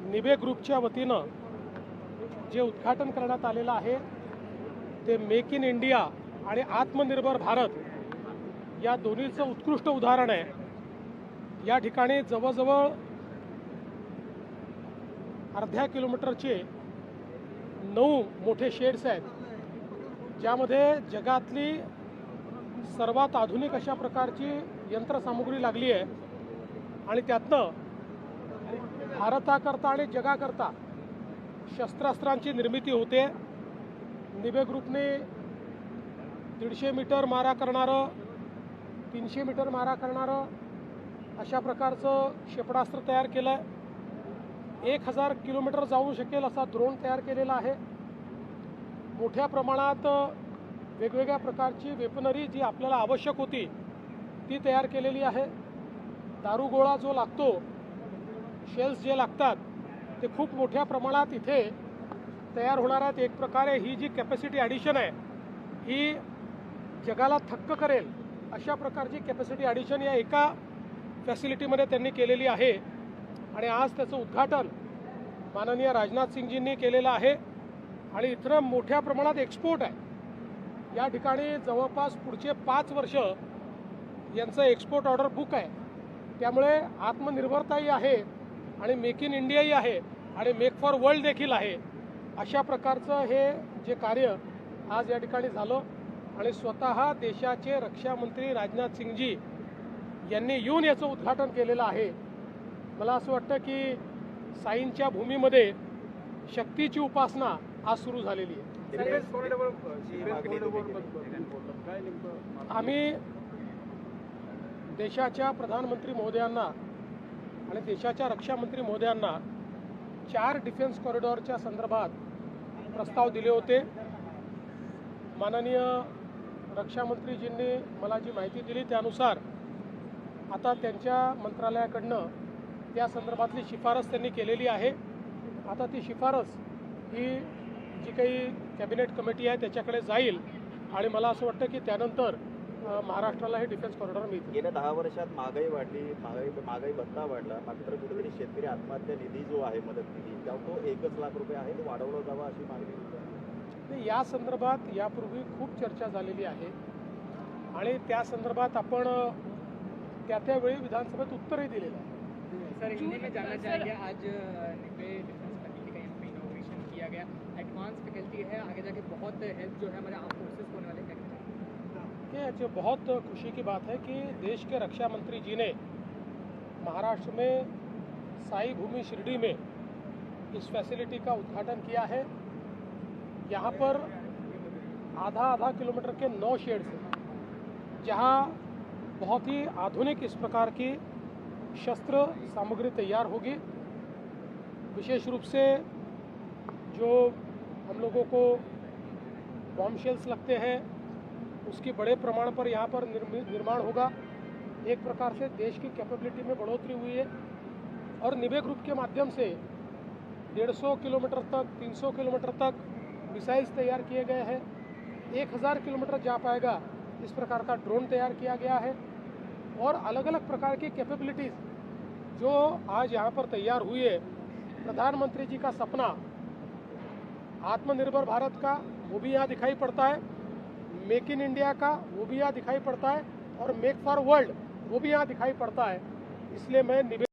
निबे ग्रुपच्या वतीनं जे उद्घाटन करण्यात आलेलं आहे ते मेक इन इंडिया आणि आत्मनिर्भर भारत या दोन्हीचं उत्कृष्ट उदाहरण आहे। या ठिकाणी जवळजवळ अर्ध्या किलोमीटरचे 9 मोठे शेड्स आहेत, ज्यामध्ये जगातली सर्वात आधुनिक अशा प्रकारची यंत्रसामुग्री लागली आहे आणि त्यातनं भारताकरता आणि जगाकरता शस्त्रास्त्रांची निर्मिती होते। निबे ग्रुपने 150 मीटर मारा करणारं, 300 मीटर मारा करणारं अशा प्रकारचं क्षेपणास्त्र तयार केलं आहे। 1000 किलोमीटर जाऊ शकेल असा ड्रोन तयार केलेला आहे। मोठ्या प्रमाणात वेगवेगळ्या प्रकारची वेपनरी जी आपल्याला आवश्यक होती ती तयार केलेली आहे। दारुगोळा जो लागतो, शेल्स जे लागतात ते खूप मोठ्या प्रमाणात इथे तयार होणार आहेत। एक प्रकारे ही जी कॅपॅसिटी ॲडिशन आहे ही जगाला थक्क करेल अशा प्रकारची कॅपॅसिटी ॲडिशन या एका फॅसिलिटीमध्ये त्यांनी केलेली आहे आणि आज त्याचं उद्घाटन माननीय राजनाथ सिंगजींनी केलेलं आहे आणि इथं मोठ्या प्रमाणात एक्सपोर्ट आहे। या ठिकाणी जवळपास पुढचे 5 वर्ष यांचं एक्सपोर्ट ऑर्डर बुक आहे। त्यामुळे आत्मनिर्भरताही आहे आणि मेक इन इंडियाही आहे आणि मेक फॉर वर्ल्ड देखील आहे। अशा प्रकारचं हे जे कार्य आज या ठिकाणी झालं आणि स्वतः देशाचे रक्षा मंत्री राजनाथ सिंगजी यांनी येऊन याचं उद्घाटन केलेलं आहे। मला असं वाटतं की साईंच्या भूमीमध्ये शक्तीची उपासना आज सुरू झालेली आहे। आम्ही देशाच्या प्रधानमंत्री महोदयांना आणि देशाच्या रक्षा मंत्री महोदयांना 4 डिफेन्स कॉरिडॉरच्या संदर्भात प्रस्ताव दिले होते। माननीय रक्षा मंत्रीजींनी मला जी माहिती दिली त्यानुसार आता त्यांच्या मंत्रालयाकडनं त्या संदर्भातली शिफारस त्यांनी केलेली आहे। आता ती शिफारस ही जी काही कॅबिनेट कमिटी आहे त्याच्याकडे जाईल आणि मला असं वाटतं की त्यानंतर महाराष्ट्राला हे डिफेन्स कॉरिडॉर मिळतील। गेल्या 10 वर्षात महागाई वाढली, महागाई भत्ता वाढला, मात्र कुठेतरी शेतकरी आत्महत्या निधी जो आहे मदत निधी तो 1 लाख रुपये आहे, तो वाढवला जावा अशी मागणी होती। या संदर्भात यापूर्वी खूप चर्चा झालेली आहे आणि त्या संदर्भात आपण त्या वेळी विधानसभेत उत्तरही दिलेलं आहे। सर, हिंदी में जानना चाहेंगे, आज निबे डिफेंस फैकल्टी का यहाँ पे इनोवेशन किया गया, एडवांस फैकल्टी है, आगे जाके बहुत हेल्प जो है हमारे आर्म फोर्सेस को होने वाले हैं। ये बहुत खुशी की बात है कि देश के रक्षा मंत्री जी ने महाराष्ट्र में साई भूमि शिरडी में इस फैसिलिटी का उद्घाटन किया है। यहाँ पर आधा किलोमीटर के 9 शेड्स हैं, जहाँ बहुत ही आधुनिक इस प्रकार की शस्त्र सामग्री तैयार होगी। विशेष रूप से जो हम लोगों को बॉम्ब शेल्स लगते हैं उसकी बड़े प्रमाण पर यहाँ पर निर्माण होगा। एक प्रकार से देश की कैपेबिलिटी में बढ़ोतरी हुई है और निबे ग्रुप के माध्यम से 150 किलोमीटर तक 300 किलोमीटर तक मिसाइल्स तैयार किए गए हैं। 1000 किलोमीटर जा पाएगा इस प्रकार का ड्रोन तैयार किया गया है और अलग अलग प्रकार की कैपेबिलिटीज़ जो आज यहाँ पर तैयार हुई है। प्रधानमंत्री जी का सपना आत्मनिर्भर भारत का वो भी यहाँ दिखाई पड़ता है, मेक इन इंडिया का वो भी यहाँ दिखाई पड़ता है और मेक फॉर वर्ल्ड वो भी यहाँ दिखाई पड़ता है। इसलिए मैं